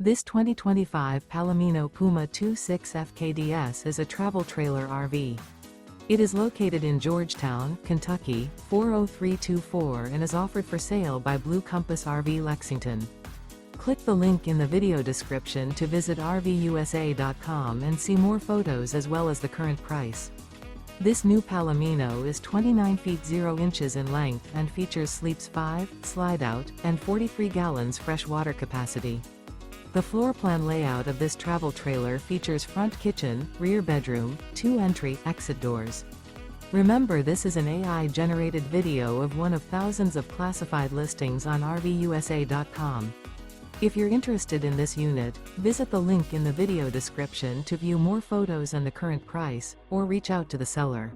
This 2025 Palomino Puma 26 FKDS is a travel trailer RV. It is located in Georgetown, Kentucky, 40324 and is offered for sale by Blue Compass RV Lexington. Click the link in the video description to visit RVUSA.com and see more photos as well as the current price. This new Palomino is 29 feet 0 inches in length and features sleeps 5, slide-out, and 43 gallons fresh water capacity. The floor plan layout of this travel trailer features front kitchen, rear bedroom, 2 entry/exit doors. Remember, this is an AI-generated video of one of thousands of classified listings on RVUSA.com. If you're interested in this unit, visit the link in the video description to view more photos and the current price, or reach out to the seller.